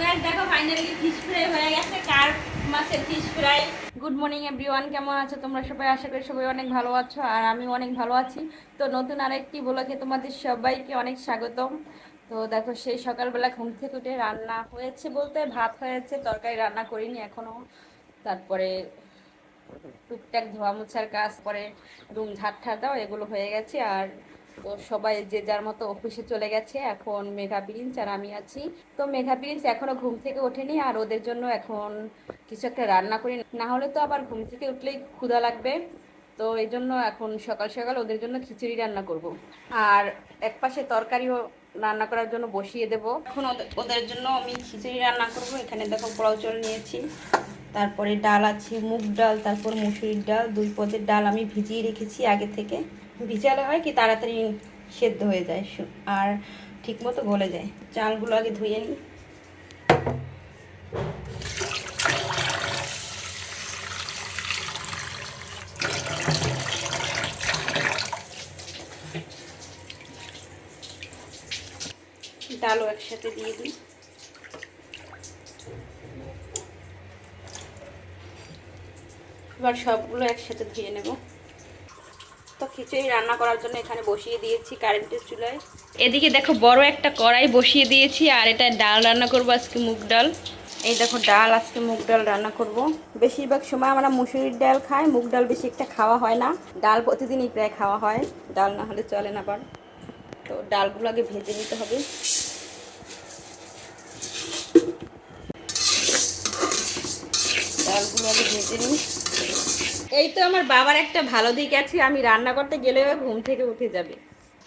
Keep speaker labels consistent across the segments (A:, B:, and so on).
A: Guys দেখো finally fish fry হয়ে গেছে, কার মাছের fish fry. Good morning everyone, কেমন আছো তোমরা সবাই? আশা করি সবাই অনেক ভালো আছো, আর আমি অনেক ভালো আছি। তো নতুন আরেকটি ব্লগে তোমাদের সবাইকে অনেক স্বাগতম। তো দেখো সেই সকালবেলা ঘুম থেকে উঠে রান্না হয়েছে বলতে ভাত হয়েছে, তরকারি রান্না করিনি এখনো। তারপরে টুকটাক ধোয়া মোছার কাজ, পরে রুম ঝাড় ঠাড় দাও, এগুলো হয়ে গেছে। আর তো সবাই যে যার মতো অফিসে চলে গেছে। এখন মেঘা প্রিন্স আর আমি আছি। তো মেঘা প্রিন্স এখনো ঘুম থেকে ওঠেনি, আর ওদের জন্য এখন কিছু একটা রান্না করি, না হলে তো আবার ঘুম থেকে উঠলেই ক্ষুধা লাগবে। তো এই জন্য এখন সকাল সকাল ওদের জন্য খিচুড়ি রান্না করব। আর এক পাশে তরকারিও রান্না করার জন্য বসিয়ে দেব। এখন ওদের জন্য আমি খিচুড়ি রান্না করব। এখানে দেখো পোলাও চাল নিয়েছি, তারপরে ডাল আছে, মুগ ডাল, তারপর মুসুরির ডাল, 2 পদের ডাল আমি ভিজিয়ে রেখেছি আগে থেকে। ভিজালে হয় কি তাড়াতাড়ি সেদ্ধ হয়ে যায় আর ঠিকমতো গলে যায়। চালগুলো আগে ধুয়ে নিই। ডালও একসাথে দিয়ে দিই। এবার সবগুলো একসাথে ধুয়ে নেব। তো খিচুড়ি রান্না করার জন্য এখানে বসিয়ে দিয়েছি কারেন্টের চুলায়। এদিকে দেখো বড় একটা কড়াই বসিয়ে দিয়েছি, আর এটা ডাল রান্না করব আজকে, মুগ ডাল। এই দেখো ডাল, আজকে মুগ ডাল রান্না করব। বেশিরভাগ সময় আমরা মুসুরির ডাল খাই, মুগ ডাল বেশি একটা খাওয়া হয় না। ডাল প্রতিদিনই প্রায় খাওয়া হয়, ডাল না হলে চলে না। আবার তো ডালগুলো আগে ভেজে নিতে হবে। ডালগুলো আগে ভেজে নিই। এই তো আমার বাবার একটা ভালো দিক আছে, আমি রান্না করতে গেলে ঘুম থেকে উঠে যাবে।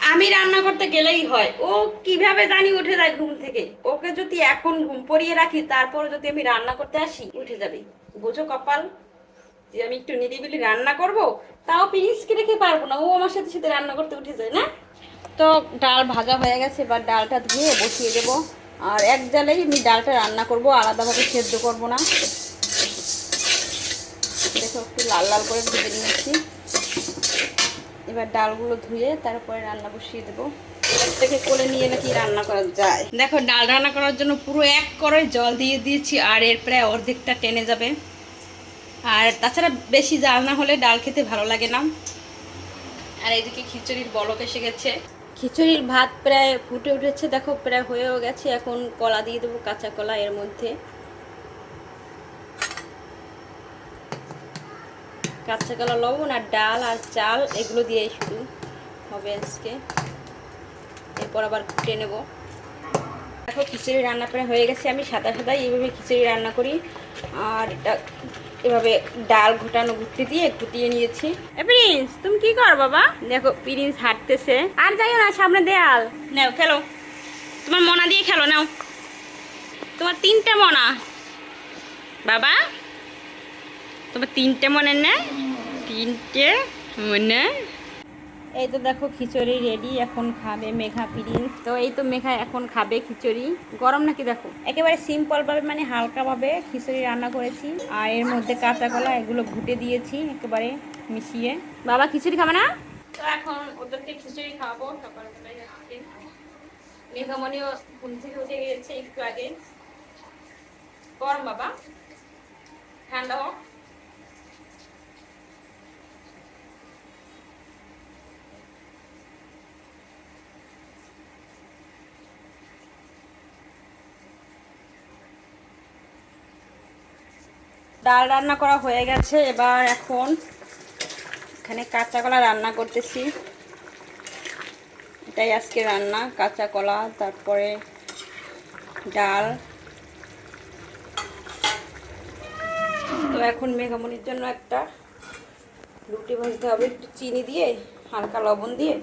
A: আমি রান্না করতে গেলেই হয়, ও কিভাবে জানি উঠে যায় ঘুম থেকে। ওকে যদি এখন ঘুম পড়িয়ে রাখি, তারপর যদি আমি রান্না করতে আসি উঠে যাবে। বুঝো কপাল যে আমি একটু নিরিবিলি রান্না করব, তাও প্রিন্সকে রেখে পারবো না, ও আমার সাথে সাথে রান্না করতে উঠে যায় না। তো ডাল ভাজা হয়ে গেছে, এবার ডালটা ধুয়ে বসিয়ে দেবো। আর এক জালেই আমি ডালটা রান্না করব, আলাদাভাবে সেদ্ধ করব না। দেখো একটু লাল লাল করে ভেজে নিয়েছি। এবার ডালগুলো ধুয়ে তারপরে রান্না বসিয়ে দেবো। থেকে কোলে নিয়ে নাকি রান্না করা যায়। দেখো ডাল রান্না করার জন্য পুরো 1 কড়াই জল দিয়ে দিয়েছি, আর এর প্রায় অর্ধেকটা টেনে যাবে। আর তাছাড়া বেশি জাল না হলে ডাল খেতে ভালো লাগে না। আর এদিকে খিচুড়ির বলক এসে গেছে। খিচুড়ির ভাত প্রায় ফুটে উঠেছে, দেখো প্রায় হয়েও গেছে। এখন কলা দিয়ে দেবো, কাঁচা কলা এর মধ্যে। কাঁচা কলা, লবণ আর ডাল আর চাল এগুলো দিয়েই শুধু হবে আজকে। এরপর আবার ফুটে নেব। দেখো খিচুড়ি রান্না প্রায় হয়ে গেছে। আমি সাদা সাদাই এইভাবে খিচুড়ি রান্না করি। আর এটা এভাবে ডাল ঘোটানো ঘুরতে দিয়ে ঘুটিয়ে নিয়েছি। প্রিন্স তুমি কি কর বাবা? দেখো প্রিন্স হাঁটতেছে। আর যাইও না, সামনে দেয়াল। নাও খেলো, তোমার মনা দিয়ে খেলো। নাও, তোমার 3টে মনা বাবা, তোমার 3টে মনে না? 3টে মনে। এই তো দেখো খিচুড়ি রেডি, এখন খাবে মেঘা প্রিন্স। তো এই তো মেঘা এখন খাবে খিচুড়ি। গরম নাকি দেখো, একেবারে সিম্পল ভাবে মানে হালকা ভাবে খিচুড়ি রান্না করেছি। আর এর মধ্যে কাঁচা কলা এগুলো ঘুটে দিয়েছি একেবারে মিশিয়ে। বাবা খিচুড়ি খাবে না? তো এখন ওদেরকে খিচুড়ি খাওয়াবো। সকালবেলায় আজকে মেঘামণিও ঘুম থেকে উঠে গিয়েছে একটু আগে। গরম বাবা, ঠান্ডা হোক। ডাল রান্না করা হয়ে গেছে। এবার এখন এখানে কাঁচা কলা রান্না করতেছি। এটাই আজকে রান্না, কাঁচা কলা, তারপরে ডাল। তো এখন মেঘামণির জন্য একটা রুটি ভাজতে হবে, একটু চিনি দিয়ে হালকা লবণ দিয়ে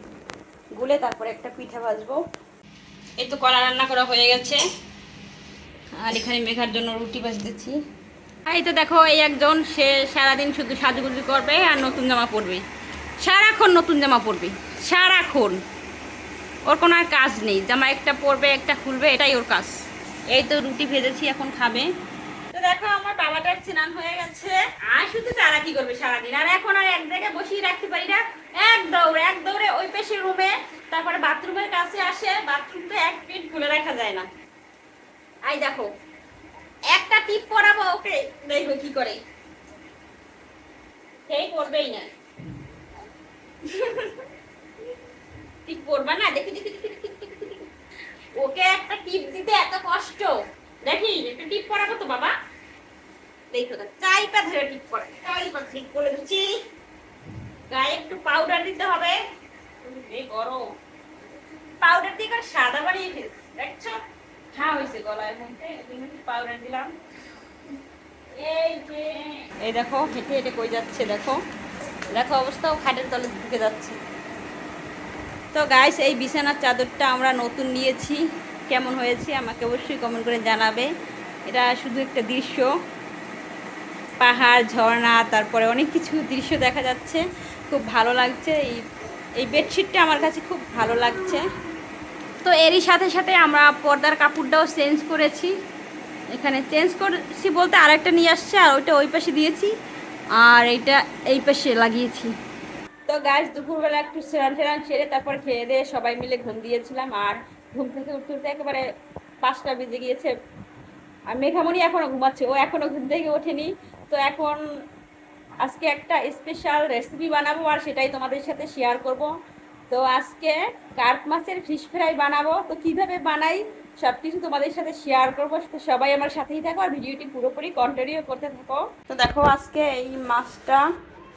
A: গুলে, তারপরে একটা পিঠা ভাজবো। এই তো কলা রান্না করা হয়ে গেছে, আর এখানে মেঘার জন্য রুটি ভাজতেছি। এই তো দেখো এই একজন, সে সারাদিন শুধু সাজুগুজু করবে আর নতুন জামা পরবে, সারাক্ষণ নতুন জামা পরবে, সারাক্ষণ। ওর কোনো আর কাজ নেই, জামা একটা পরবে একটা খুলবে, এটাই ওর কাজ। এই তো রুটি ভেজেছি, এখন খাবে। তো দেখো আমার বাবাটার স্নান হয়ে গেছে, আর শুধু তারা কি করবে সারাদিন। আর এখন আর এক জায়গায় বসিয়ে রাখতে পারি না, এক দৌড়ে ওই পাশে রুমে, তারপরে বাথরুমের কাছে আসে। বাথরুম তো 1 মিনিট খুলে রাখা যায় না। এই দেখো একটা টিপ পরাবো ওকে, দেখবে কি করে। সেই পড়বেই না, টিপ পড়বা না। দেখি দেখি দেখি দেখি দেখি দেখি। ওকে একটা টিপ দিতে এত কষ্ট। দেখি একটা টিপ পরাবো তো বাবা। দেখো তো চাইপা ধরে টিপ পরে, চাইপা ঠিক করে দিচ্ছি। গায়ে একটু পাউডার দিতে হবে, এই গরম পাউডার দিয়ে করে সাদা বানিয়ে ফেলছি। দেখছো হ্যাঁ হয়েছে গলার মধ্যে, পাউডার দিলাম। এই যে এই দেখো হেঁটে হেঁটে কই যাচ্ছে, দেখো দেখো অবস্থা, ও খাটের তলে ঢুকে যাচ্ছে। তো গাইস এই বিছানার চাদরটা আমরা নতুন নিয়েছি, কেমন হয়েছে আমাকে অবশ্যই কমেন্ট করে জানাবে। এটা শুধু একটা দৃশ্য, পাহাড় ঝর্ণা তারপরে অনেক কিছু দৃশ্য দেখা যাচ্ছে, খুব ভালো লাগছে। এই বেডশিটটা আমার কাছে খুব ভালো লাগছে। তো এরই সাথে সাথে আমরা পর্দার কাপড়টাও চেঞ্জ করেছি। এখানে চেঞ্জ করেছি বলতে আরেকটা নিয়ে আসছে, আর ওইটা ওই পাশে দিয়েছি, আর এইটা এই পাশে লাগিয়েছি। তো গাছ দুপুরবেলা একটু স্নান টেরান সেরে তারপর খেয়ে দিয়ে সবাই মিলে ঘুম দিয়েছিলাম। আর ঘুম থেকে উঠতে উঠতে একেবারে 5টা বেজে গিয়েছে। আর মেঘামণি এখনও ঘুমাচ্ছে, ও এখনও ঘুম থেকে ওঠেনি। তো এখন আজকে একটা স্পেশাল রেসিপি বানাবো, আর সেটাই তোমাদের সাথে শেয়ার করব। তো আজকে কার্প মাছের ফিশ ফ্রাই বানাবো। তো কীভাবে বানাই সব কিছু তোমাদের সাথে শেয়ার করবো, তো সবাই আমার সাথেই থাকো আর ভিডিওটি পুরোপুরি কন্টিনিউ করতে থাকো। তো দেখো আজকে এই মাছটা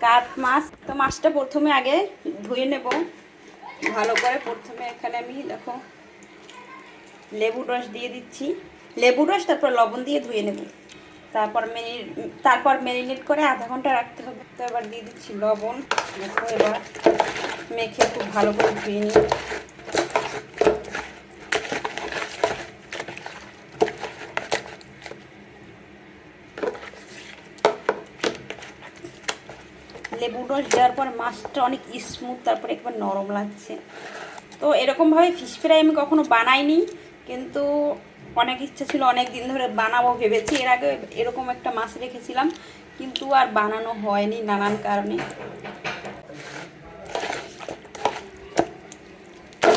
A: কার্প মাছ। তো মাছটা প্রথমে আগে ধুয়ে নেব ভালো করে। প্রথমে এখানে আমি দেখো লেবুর রস দিয়ে দিচ্ছি, লেবুর রস তারপর লবণ দিয়ে ধুয়ে নেব। তারপর ম্যারিনেট করে আধা ঘন্টা রাখতে হবে। তো এবার দিয়ে দিচ্ছি লবণ। দেখো এবার মেখে খুব ভালো করে ধুয়ে নিই। লেবুর রস দেওয়ার পর মাছটা অনেক স্মুথ, তারপরে একবার নরম লাগছে। তো এরকমভাবে ফিশ ফ্রাই আমি কখনো বানাইনি, কিন্তু অনেক ইচ্ছা ছিল, অনেক দিন ধরে বানাবো ভেবেছি। এর আগে এরকম একটা মাছ রেখেছিলাম, কিন্তু আর বানানো হয়নি নানান কারণে।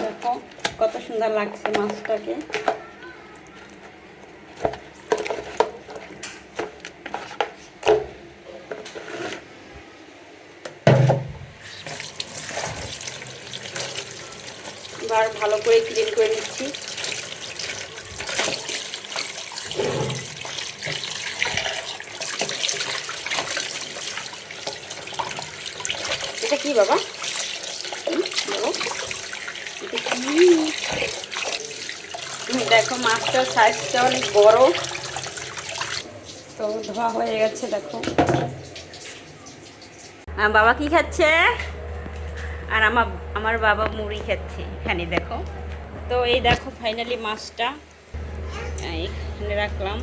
A: দেখো কত সুন্দর লাগছে মাছটাকে। এবার ভালো করে ক্লিন করে নিচ্ছি। এটা কি বাবা? দেখো মাছটার সাইজটা অনেক বড়। তো ধোয়া হয়ে গেছে। দেখো বাবা কি খাচ্ছে, আর আমার বাবা মুড়ি খাচ্ছে এখানে। দেখো তো এই দেখো ফাইনালি মাছটা এখানে রাখলাম।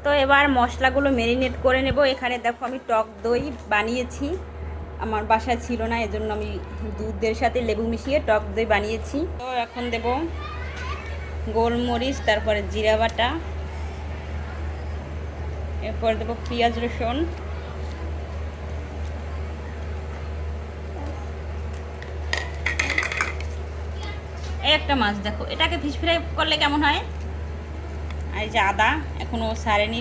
A: তো এবার মশলাগুলো ম্যারিনেট করে নেব। এখানে দেখো আমি টক দই বানিয়েছি, আমার বাসায় ছিল না, এজন্য আমি দুধের সাথে লেবু মিশিয়ে টক দই বানিয়েছি। তো এখন দেব গোলমরিচ, তারপরে জিরা বাটা, এরপর দেবো পেঁয়াজ রসুন, এই একটা মাছ। দেখো এটাকে ফিশ ফ্রাই করলে কেমন হয়। আর এই যে আদা এখনও সারেনি,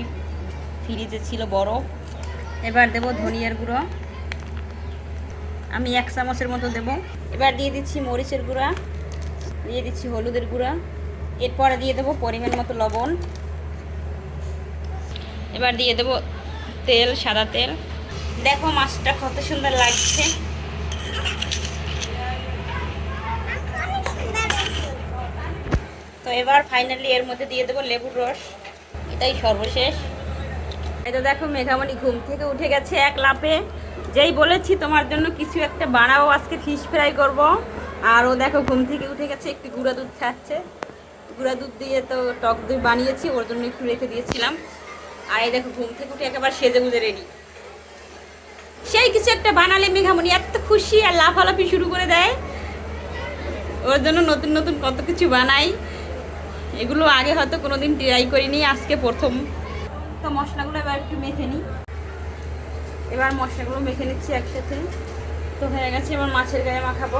A: ফ্রিজে ছিল বরফ। এবার দেব ধনিয়ার গুঁড়ো, আমি 1 চামচের মতো দেব। এবার দিয়ে দিচ্ছি মরিচের গুঁড়া, দিয়ে দিচ্ছি হলুদের গুঁড়া, এরপরে দিয়ে দেবো পরিমাণ মতো লবণ। এবার দিয়ে দেবো তেল, সাদা তেল। দেখো মাছটা কত সুন্দর লাগছে। তো এবার ফাইনালি এর মধ্যে দিয়ে দেবো লেবুর রস, এটাই সর্বশেষ। এই তো দেখো মেঘামণি ঘুম থেকে উঠে গেছে এক লাফে। যেই বলেছি তোমার জন্য কিছু একটা বানাবো, আজকে ফিশ ফ্রাই করব, আর ও দেখো ঘুম থেকে উঠে গেছে, একটু গুঁড়া দুধ খাচ্ছে। গুঁড়া দুধ দিয়ে তো টক দই বানিয়েছি, ওর জন্য একটু রেখে দিয়েছিলাম। আর এই দেখো ঘুম থেকে উঠে একেবারে সেজে গুজে রেডি। সেই কিছু একটা বানালে মেঘামণি এত খুশি আর লাফালাফি শুরু করে দেয়। ওর জন্য নতুন নতুন কত কিছু বানাই, এগুলো আগে হয়তো কোনোদিন ট্রাই করিনি, আজকে প্রথম। তো মশলাগুলো এবার একটু মেখে নিই। এবার মশলাগুলো মেখে নিচ্ছি একসাথে। তো হয়ে গেছে, এবার মাছের গায়ে মাখাবো।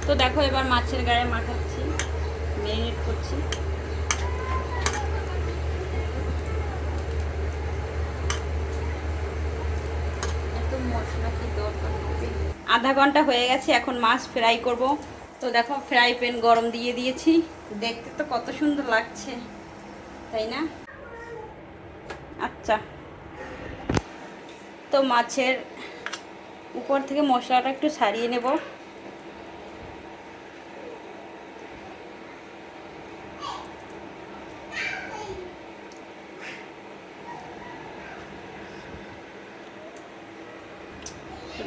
A: তো দেখো এবার মাছের গায়ে মাখাচ্ছি, ম্যারিনেট করছি। আধা ঘন্টা হয়ে গেছে, এখন মাছ ফ্রাই করব। তো দেখো ফ্রাই প্যান গরম দিয়ে দিয়েছি, দেখতে তো কত সুন্দর লাগছে তাই না? আচ্ছা, তো মাছের উপর থেকে মশলাটা একটু ছাড়িয়ে নেব।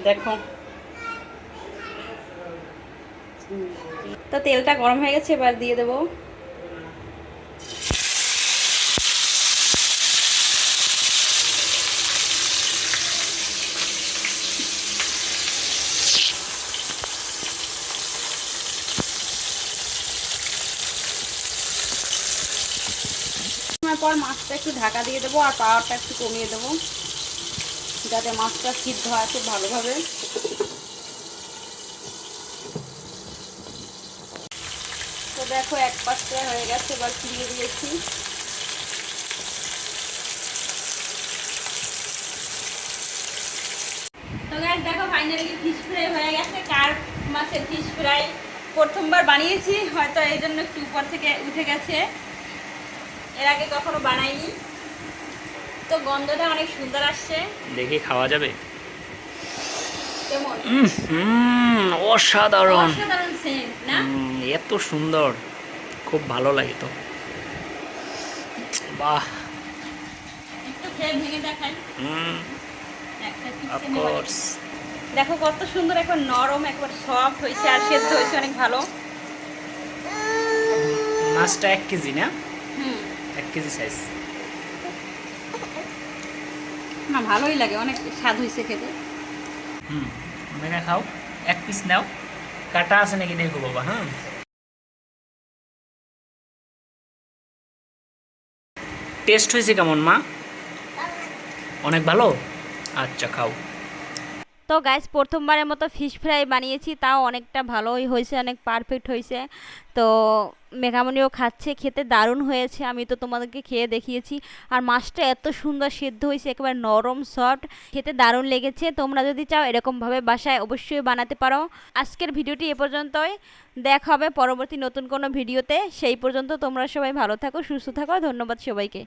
A: দেখো তো তেলটা গরম হয়ে গেছে, এবার দিয়ে দেবো পর মাছটা একটু ঢাকা দিয়ে দেবো আর পাওয়ারটা একটু কমিয়ে দেবো যাতে মাছটা সিদ্ধ হয় খুব ভালোভাবে। তো দেখো এক পাশটা হয়ে গেছে, এবার ফিরিয়ে দিয়েছি। তো গাইস দেখো ফাইনালি ফিশ ফ্রাই হয়ে গেছে। কার্প মাছের ফিশ ফ্রাই প্রথমবার বানিয়েছি, হয়তো এই জন্য একটু উপর থেকে উঠে গেছে, এর আগে কখনো বানাইনি। তো গন্ধটা অনেক সুন্দর আসছে,
B: দেখে খাওয়া যাবে।
A: কেমন?
B: অসাধারণ,
A: অসাধারণ সেন্ট না?
B: এত সুন্দর, খুব ভালো লাগে। তো বাহ,
A: একটু খেয়ে ভেঙে দেখাই। একটা
B: অফ
A: পিসে নেওয়া
B: কোর্স।
A: দেখো কত সুন্দর, একবার নরম, একবার সফট হয়েছে আর সেদ্ধ হয়েছে অনেক ভালো।
B: মাছটা 1 কেজি না? 1 কেজি সাইজ।
A: না ভালোই লাগে, অনেক স্বাদ হয়েছে খেতে।
B: মেঘা খাও, 1 পিস নাও, কাটা আছে নাকি দেখো বাবা। হ্যাঁ, টেস্ট হয়েছে কেমন মা? অনেক ভালো। আচ্ছা খাও।
A: তো গাইস প্রথমবারের মতো ফিশ ফ্রাই বানিয়েছি, তাও অনেকটা ভালোই হয়েছে, অনেক পারফেক্ট হয়েছে। তো মেঘামণিও খাচ্ছে, খেতে দারুণ হয়েছে, আমি তো তোমাদেরকে খেয়ে দেখিয়েছি। আর মাছটা এত সুন্দর সিদ্ধ হয়েছে, একেবারে নরম সফট, খেতে দারুণ লেগেছে। তোমরা যদি চাও এরকমভাবে বাসায় অবশ্যই বানাতে পারো। আজকের ভিডিওটি এ পর্যন্তই, দেখা হবে পরবর্তী নতুন কোনো ভিডিওতে। সেই পর্যন্ত তোমরা সবাই ভালো থাকো, সুস্থ থাকো, ধন্যবাদ সবাইকে।